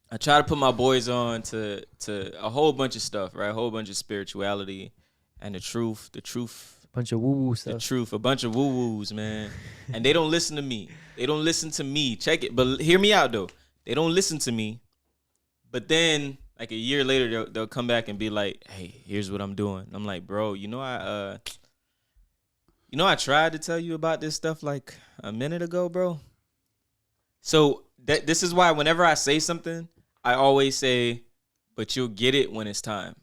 I try to put my boys on to a whole bunch of stuff, right? A whole bunch of spirituality and the truth, Bunch of woo woo the stuff. truth. A bunch of woo-woos, man. And they don't listen to me. They don't listen to me. Check it. But hear me out, though. They don't listen to me. But then, like a year later, they'll come back and be like, hey, here's what I'm doing. I'm like, bro, I tried to tell you about this stuff like a minute ago, bro. So this is why whenever I say something, I always say, but you'll get it when it's time.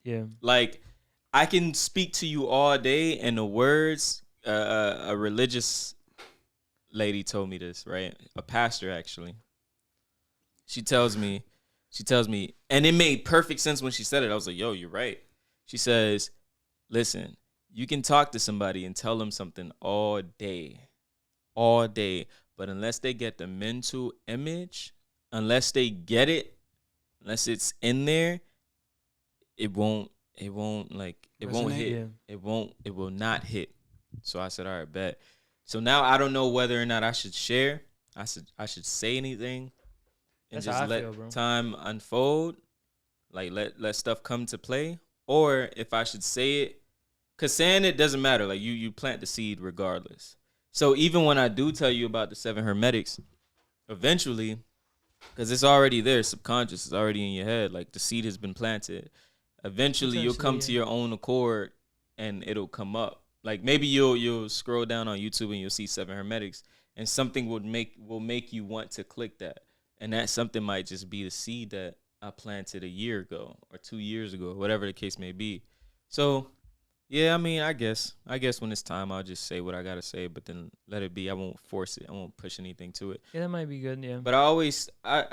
Yeah. Like, I can speak to you all day, and the words, a religious lady told me this, right? A pastor, actually. She tells me, and it made perfect sense when she said it. I was like, yo, you're right. She says, listen, you can talk to somebody and tell them something all day, but unless they get the mental image, unless they get it, unless it's in there, it won't hit. Yeah. It will not hit. So I said, all right, bet. So now I don't know whether or not I should share. I should say anything and That's how just I let feel, bro. time unfold. Like let stuff come to play. Or if I should say it, because saying it doesn't matter. Like you plant the seed regardless. So even when I do tell you about the 7 hermetics, eventually, because it's already there, subconscious, it's already in your head. Like the seed has been planted. Eventually, you'll come to your own accord, and it'll come up. Like maybe you'll scroll down on YouTube and you'll see 7 hermetics, and something will make you want to click that, and that something might just be the seed that I planted a year ago or 2 years ago, whatever the case may be. So, yeah, I mean, I guess when it's time, I'll just say what I gotta say, but then let it be. I won't force it. I won't push anything to it. Yeah, that might be good. Yeah. But I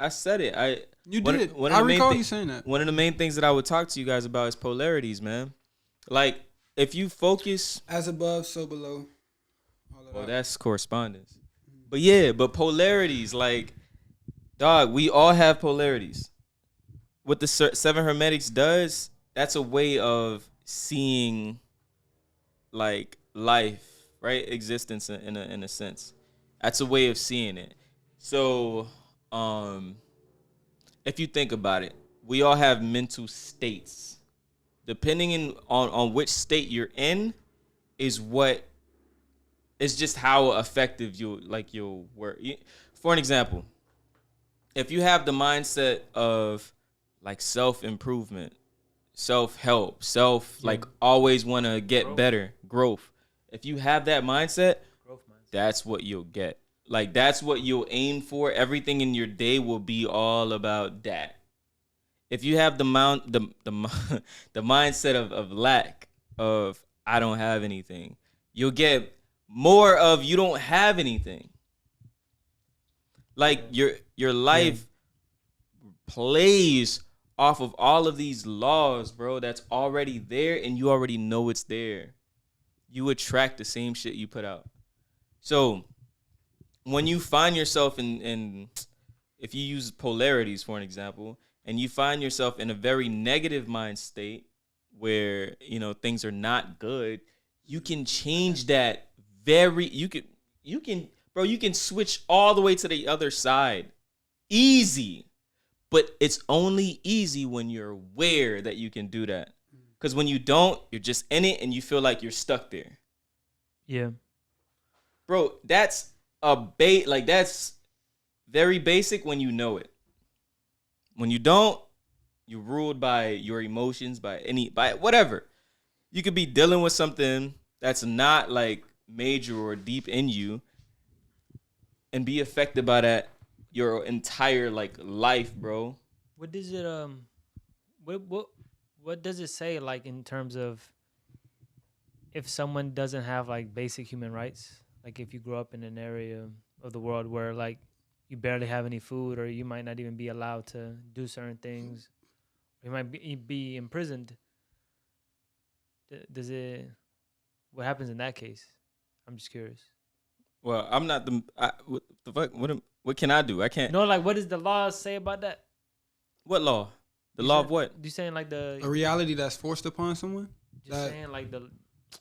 said it. You One- did. one of I the main recall thi- you saying that. One of the main things that I would talk to you guys about is polarities, man. Like, if you focus, As above, so below. All of well, that. that's correspondence. But yeah, but polarities, like, dog, we all have polarities. What the 7 hermetics does, that's a way of seeing, like, life, right? Existence in a sense. That's a way of seeing it. So, if you think about it, we all have mental states. Depending on which state you're in, is just how effective you'll work. For an example, if you have the mindset of like self-improvement, self-help, like always want to get Growth. better, growth. If you have that mindset, Growth mindset. that's what you'll get. Like that's what you'll aim for. Everything in your day will be all about that. If you have the mindset of lack, of I don't have anything, you'll get more of you don't have anything. Like your life plays off of all of these laws, bro, that's already there, and you already know it's there. You attract the same shit you put out. So when you find yourself in if you use polarities for an example, and you find yourself in a very negative mind state where, things are not good, you can change that you can switch all the way to the other side easy, but it's only easy when you're aware that you can do that. Because when you don't, you're just in it and you feel like you're stuck there. Yeah. Bro, that's that's very basic when you know it. When you don't, you're ruled by your emotions, by whatever. You could be dealing with something that's not like major or deep in you and be affected by that your entire like life, bro. What does it what does it say like in terms of if someone doesn't have like basic human rights? Like if you grow up in an area of the world where like you barely have any food, or you might not even be allowed to do certain things, or you might be imprisoned. Does it? What happens in that case? I'm just curious. Well, I'm not what the fuck? What can I do? I can't. No, like what does the law say about that? What law? The You law saying- of what? You saying like A reality that's forced upon someone. just that- saying like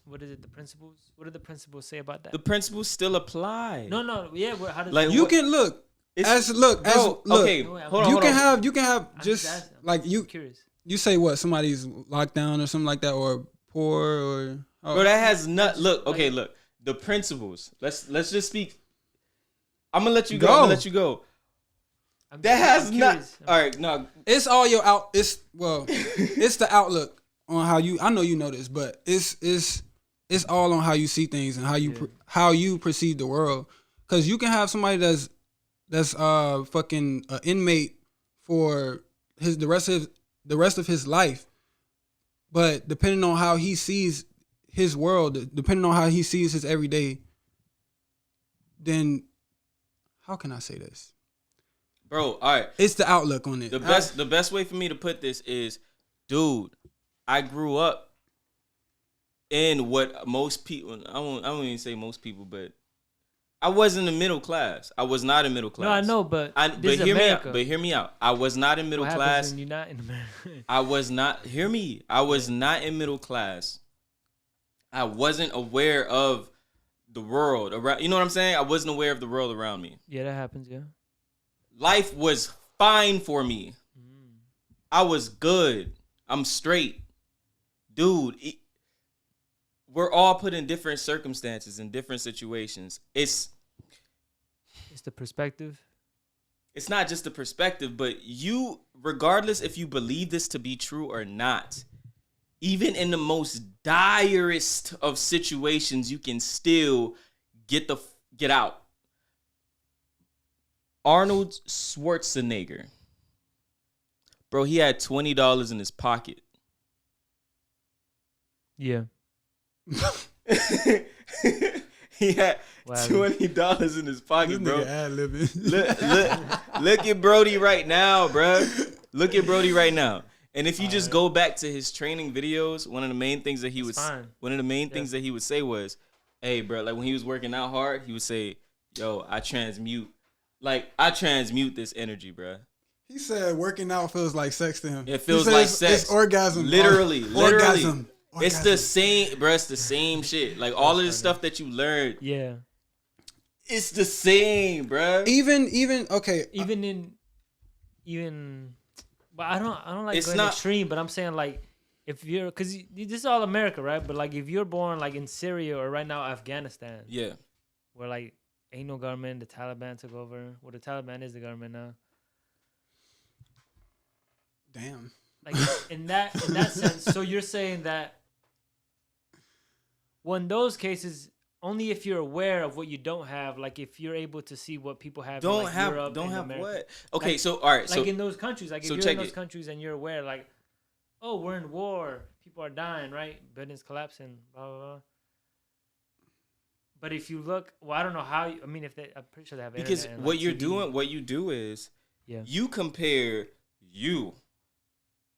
what is it? The principles? What do the principles say about that? The principles still apply. No, yeah. How does Like, You what- can look It's, look. okay, No, I'm- hold on. You hold can on. have I'm just asking. I'm like just you. curious. You say what? Somebody's locked down or something like that, or poor, or Bro, that has not. Look, like- okay, look. The principles. Let's just speak. I'm gonna let you Go. go. I'm gonna let you go. I'm That has I'm not. curious. All right, no. it's all your out. It's it's the outlook on how you. I know you know this, but it's all on how you see things and how you Yeah. how you perceive the world. Because you can have somebody that's fucking an inmate for the rest of his life, but depending on how he sees his world, depending on how he sees his everyday, then how can I say this? Bro, all right. It's the outlook on it. The best way for me to put this is, dude, I grew up in what most people, I won't even say most people, but I wasn't in the middle class. I was not in middle class. No, I know, but But this is hear America. me out. But hear me out. I was not in middle What happens class. when you're not in America? I was not. Hear me. I was not in middle class. I wasn't aware of the world around. You know what I'm saying? I wasn't aware of the world around me. Yeah, that happens. Yeah. Life was fine for me. I was good. I'm straight, dude. We're all put in different circumstances and different situations. It's the perspective. It's not just the perspective, but you, regardless if you believe this to be true or not, even in the most direst of situations, you can still get out. Arnold Schwarzenegger, bro, he had $20 in his pocket. Yeah. He had Wow. $20 in his pocket, bro. ad-libbing. Look at Brody right now, bro. Look at Brody right now. And if you just go back to his training videos, one of the main things that he would things that he would say was, "Hey, bro, like when he was working out hard, he would say, "Yo, I transmute this energy, bro." He said working out feels like sex to him. It feels He said like it's- sex. It's orgasm. Literally. Orgasm. It's the same, bro. It's the same shit. Like all of this stuff that you learned, Yeah. it's the same, bro. Even okay. But I don't like It's going not- extreme. But I'm saying like if you're because this is all America, right? But like if you're born like in Syria or right now Afghanistan, Yeah. where like ain't no government, the Taliban took over. Well, the Taliban is the government now. Damn. Like in that sense, so you're saying that. Well, in those cases, only if you're aware of what you don't have, like if you're able to see what people have, in, like, Europe and America. what? Okay, Like- so all right, Like so in those countries, like if so you're check in those it. countries and you're aware, like, oh, we're in war, people are dying, right? Buildings collapsing, blah blah blah. But if you look, well, I don't know how. I'm pretty sure they have because internet and, what like, you're TV. doing, what you do is Yeah. you compare you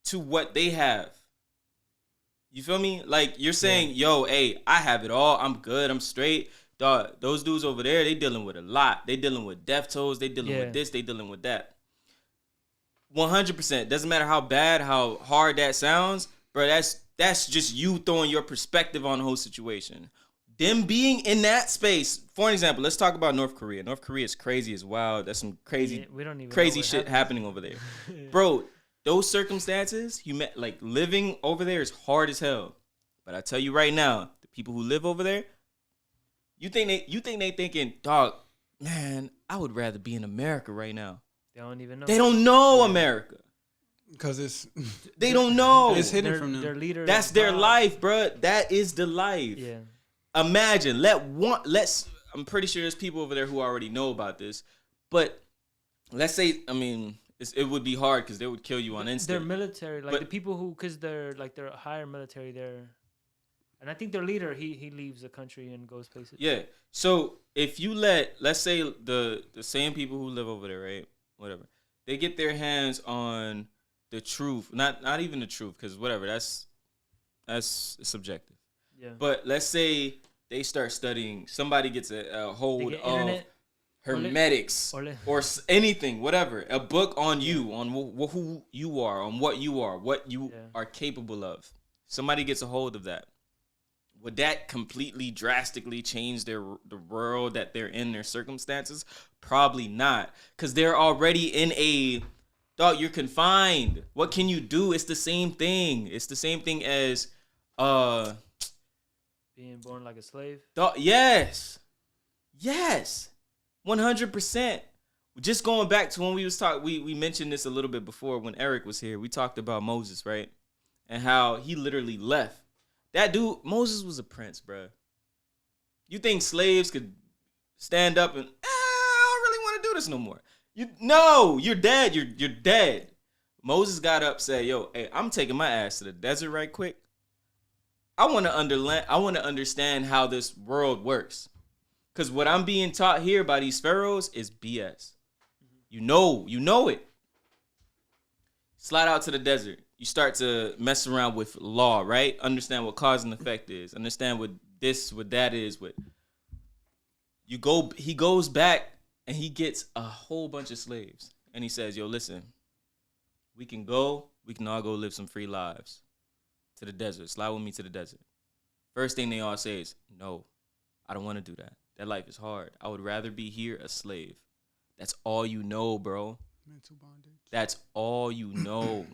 to what they have. You feel me? Like you're saying, yo, hey, I have it all. I'm good. I'm straight. Dog, those dudes over there, they dealing with a lot. They dealing with death tolls. They dealing with this. They dealing with that. 100%. Doesn't matter how bad, how hard that sounds, bro. That's just you throwing your perspective on the whole situation. them being in that space. For an example, let's talk about North Korea. North Korea is crazy as wow. That's some crazy, we don't even know crazy what shit happens. happening over there, bro. Those circumstances, you met like living over there is hard as hell. But I tell you right now, the people who live over there, you think they thinking, dog, man, I would rather be in America right now. They don't even know. They don't know America. Because it's They don't know. it's hidden Their- from them. Their leader. That's is their God. life, bro. That is the life. Yeah. Imagine, I'm pretty sure there's people over there who already know about this, but let's say, I mean, it would be hard because they would kill you on Their instant. military, like But- the people who, because they're higher military there, and I think their leader, he leaves the country and goes places. Yeah. So if you let's say the same people who live over there, right? Whatever, they get their hands on the truth, not even the truth, because whatever, that's subjective. Yeah. But let's say they start studying. Somebody gets a They hold get of internet. Hermetics or anything, whatever. A book on you, on who you are, on what you are capable of. Somebody gets a hold of that. Would that completely drastically change the world that they're in, their circumstances? Probably not, because they're already in a dog. You're confined. What can you do? It's the same thing. It's the same thing as being born like a slave. Yes. 100%. Just going back to when we was talking, we mentioned this a little bit before when Eric was here. We talked about Moses, right? And how he literally left. That dude, Moses was a prince, bro. You think slaves could stand up and, I don't really want to do this no more. No, you're dead. You're dead. Moses got up, said, yo, hey, I'm taking my ass to the desert right quick. I want to understand how this world works. Because what I'm being taught here by these pharaohs is BS. You know it. Slide out to the desert. You start to mess around with law, right? Understand what cause and effect is. Understand what that is. He goes back and he gets a whole bunch of slaves. And he says, yo, listen, we can all go live some free lives to the desert. Slide with me to the desert. First thing they all say is, no, I don't want to do that. That life is hard. I would rather be here a slave. That's all you know, bro. Mental bondage. That's all you know.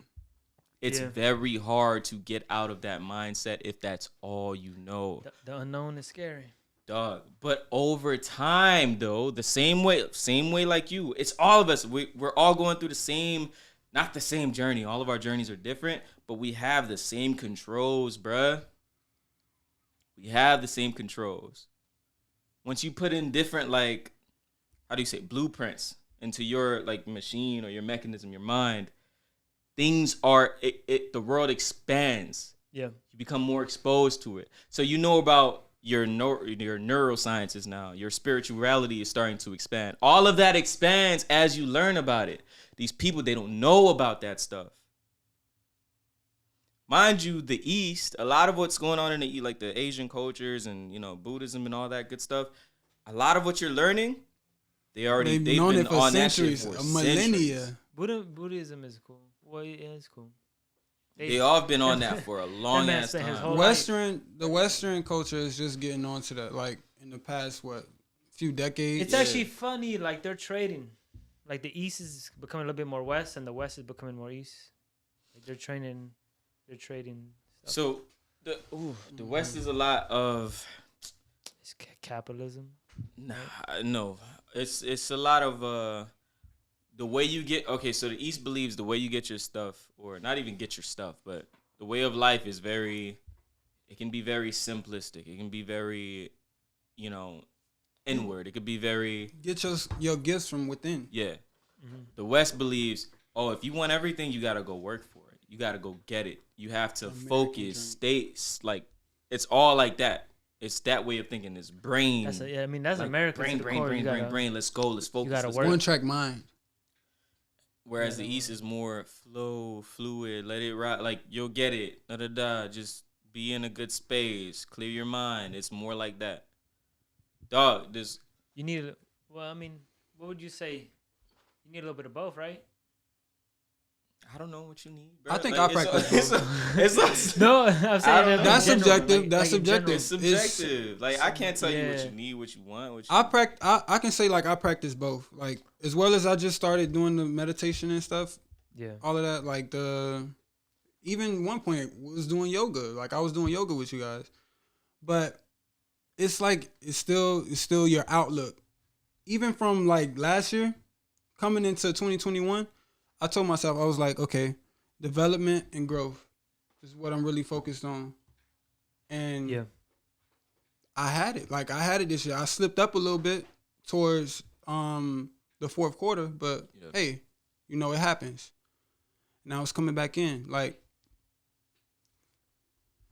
It's very hard to get out of that mindset if that's all you know. The unknown is scary. Dog. But over time, though, the same way like you, it's all of us. We're all going through not the same journey. All of our journeys are different, but we have the same controls, bruh. We have the same controls. Once you put in different, like, how do you say, blueprints into your, like, machine or your mechanism, your mind, the world expands. Yeah. You become more exposed to it. So you know about your neurosciences now. Your spirituality is starting to expand. All of that expands as you learn about it. These people, they don't know about that stuff. Mind you, the East, a lot of what's going on in the East, like the Asian cultures and, Buddhism and all that good stuff, a lot of what you're learning, they've known been it for on centuries, that shit for millennia. centuries. Buddhism is cool. Well, yeah, it's cool. They all been on that for a long man ass spent his time. whole The Western culture is just getting onto that, like in the past few decades. It's actually funny, like they're trading. Like the East is becoming a little bit more West, and the West is becoming more East. Like they're trading. Stuff. So the West is a lot of It's capitalism. no. It's a lot of the way you get. Okay, so the East believes the way you get your stuff, or not even get your stuff, but the way of life is it can be very simplistic. It can be very, inward. It could be very get your gifts from within. yeah. Mm-hmm. The West believes, if you want everything, you gotta go work for it. You gotta go get it. You have to focus, stay it's all like that. It's that way of thinking. It's brain. That's like, America. Brain. Let's go. Let's focus. You gotta let's work. One track mind. Whereas the East is more fluid. Let it ride. Like you'll get it. Just be in a good space. Clear your mind. It's more like that. Dog. You need. Well, I mean, what would you say? You need a little bit of both, right? I don't know what you need, bro. I think like, I practice it's No, I'm saying in That's general, subjective. That's in general. subjective. It's subjective. Like I can't tell you what Yeah. you need, what you want. What you I can say like I practice both. Like as well as I just started doing the meditation and stuff. Yeah. All of that. Like even one point was doing yoga. Like I was doing yoga with you guys, but it's like it's still your outlook. Even from like last year, coming into 2021, I told myself I was like, okay, development and growth is what I'm really focused on, and Yeah. I had it. Like I had it this year. I slipped up a little bit towards the fourth quarter, but hey, it happens. Now it's coming back in. Like,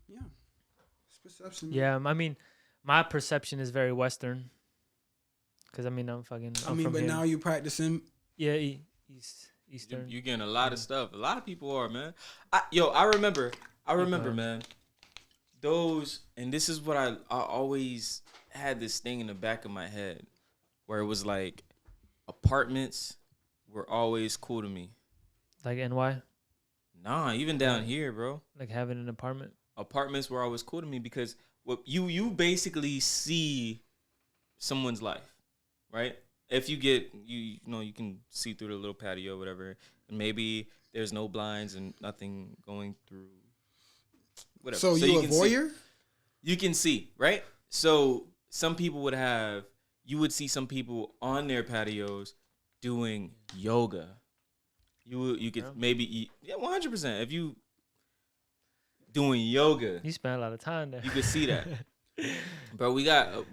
yeah, it's perception. Man. Yeah. I mean, my perception is very Western. Cause I'm but from here. now you practicing. Yeah, Eastern. you getting a lot of stuff. A lot of people are, man. I remember, man. Those, and this is what I always had this thing in the back of my head, where it was like, apartments were always cool to me. Like NY. Nah, even down here, bro. Like having an apartment. Apartments were always cool to me because what you basically see someone's life, right? If you get you can see through the little patio, whatever, and maybe there's no blinds and nothing going through. Whatever. So you a voyeur? You can see, right? So some people you would see some people on their patios doing yoga. You could maybe 100%. If you doing yoga, You spend a lot of time there. you could see that. Bro, we have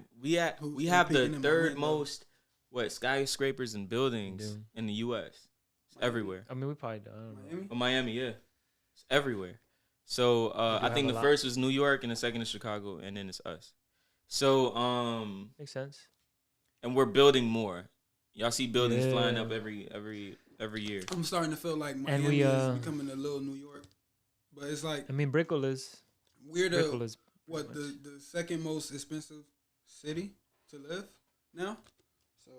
the third most skyscrapers and buildings in the U.S. It's everywhere. I mean, we probably don't. I don't know. Miami, yeah, it's everywhere. So I think the first was New York, and the second is Chicago, and then it's us. So Makes sense. and we're building more. Y'all see buildings flying up every year. I'm starting to feel like Miami is becoming a little New York, but it's like I mean, Brickell is. Brickell is what the second most expensive city to live now. So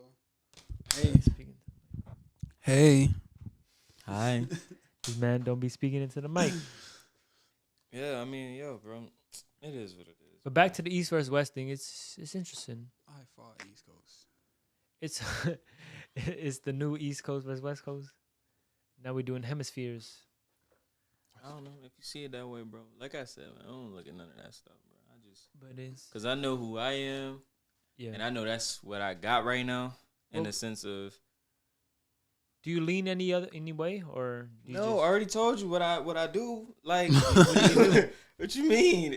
hey, Hi. This man don't be speaking into the mic. Yeah, I mean, bro, it is what it is. But back to the East versus West thing, it's interesting. I fought East Coast. It's it's the new East Coast versus West Coast. Now we're doing hemispheres. I don't know if you see it that way, bro. Like I said, man, I don't look at none of that stuff, bro. But it's because I know who I am, and I know that's what I got right now. In the sense of, do you lean any way, or do you no? just... I already told you what I do. Like, what you mean?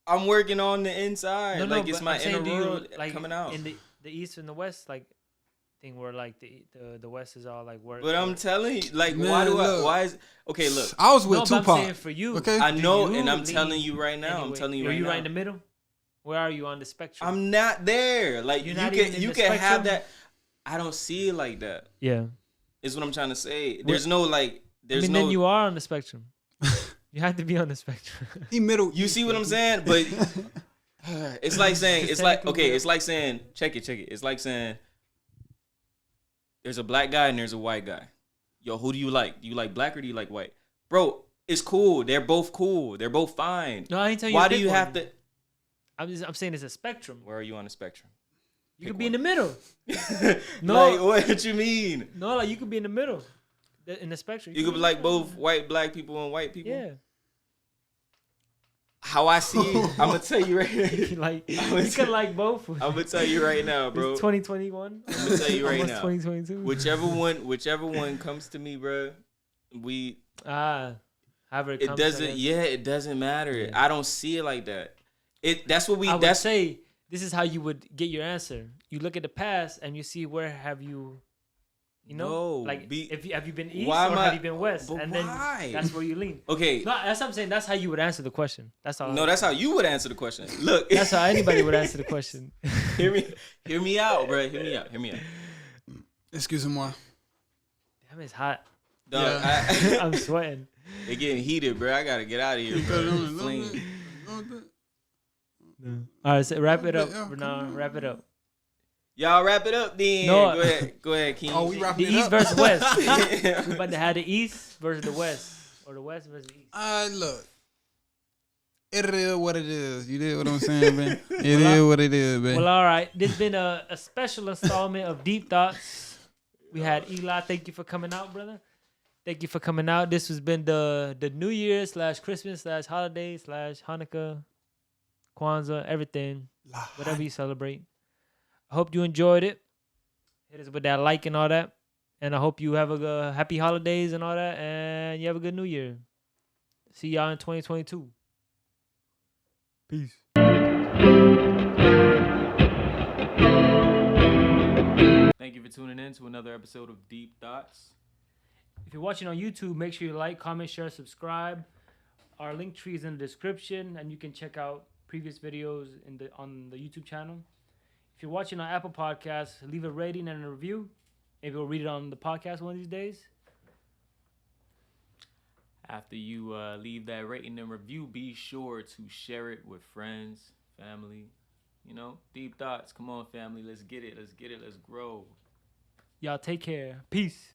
I'm working on the inside. No, like it's my inner world coming out. In the East and the West, like thing where like the West is all like work. But I'm telling you, like, Man, why is okay? Look, I was with no, Tupac. But I'm saying for you, okay, I know, and I'm telling you right now. Anyway, I'm telling you right now. Are you right in the middle? Where are you on the spectrum? I'm not there. Like You're you not can even in the have spectrum? that. I don't see it like that. Yeah, Is what I'm trying to say. There's no like. There's then you are on the spectrum. You have to be on the spectrum. He middle. You see what I'm saying? But it's like saying it's like okay. It's like saying check it. It's like saying there's a black guy and there's a white guy. Yo, who do you like? Do you like black or do you like white? Bro, it's cool. They're both cool. They're both fine. No, I ain't telling you. Why do you have to? I'm saying it's a spectrum. Where are you on the spectrum? You could be in the middle. No, like, what you mean? No, like you could be in the middle, in the spectrum. You could be like both black people and white people. Yeah. How I see it, I'm gonna tell you right now. Like you can like both. I'm gonna tell you right now, bro. It's 2021. I'm gonna tell you right now. 2022. Whichever one comes to me, bro. However it doesn't. Yeah, it doesn't matter. Yeah. I don't see it like that. That's what we. I would say this is how you would get your answer. You look at the past and you see where have you. You know, no, like have you been east why or have you been west, but and why? then that's where you lean. Okay, No, that's what I'm saying. That's how you would answer the question. That's all. no, that's how you would answer the question. Look, That's how anybody would answer the question. hear me out, bro. Hear me out. Excusez-moi. Damn, it's hot. Dog, Yeah. I'm sweating. It getting heated, bro. I gotta get out of here, You cut it on a bro. little Flame. bit, a little bit. All right, so wrap it up. Yeah, For now, come on. wrap it up. Y'all wrap it up then. No. Go ahead, Keem. Oh, we The wrapping it East up. versus West. We about to have the East versus the West, or the West versus the East. Look. It is what it is. You did what I'm saying, man. It is what it is, man. Well, all right. This has been a special installment of Deep Thoughts. We had Eli. Thank you for coming out, brother. Thank you for coming out. This has been the New Year / Christmas / holiday / Hanukkah, Kwanzaa, everything, whatever you celebrate. I hope you enjoyed it. Hit us with that like and all that. And I hope you have a happy holidays and all that. And you have a good New Year. See y'all in 2022. Peace. Thank you for tuning in to another episode of Deep Thoughts. If you're watching on YouTube, make sure you like, comment, share, subscribe. Our link tree is in the description, and you can check out previous videos on the YouTube channel. If you're watching on Apple Podcasts, leave a rating and a review. Maybe we'll read it on the podcast one of these days. After you leave that rating and review, be sure to share it with friends, family. You know, Deep Thoughts. Come on, family. Let's get it. Let's grow. Y'all take care. Peace.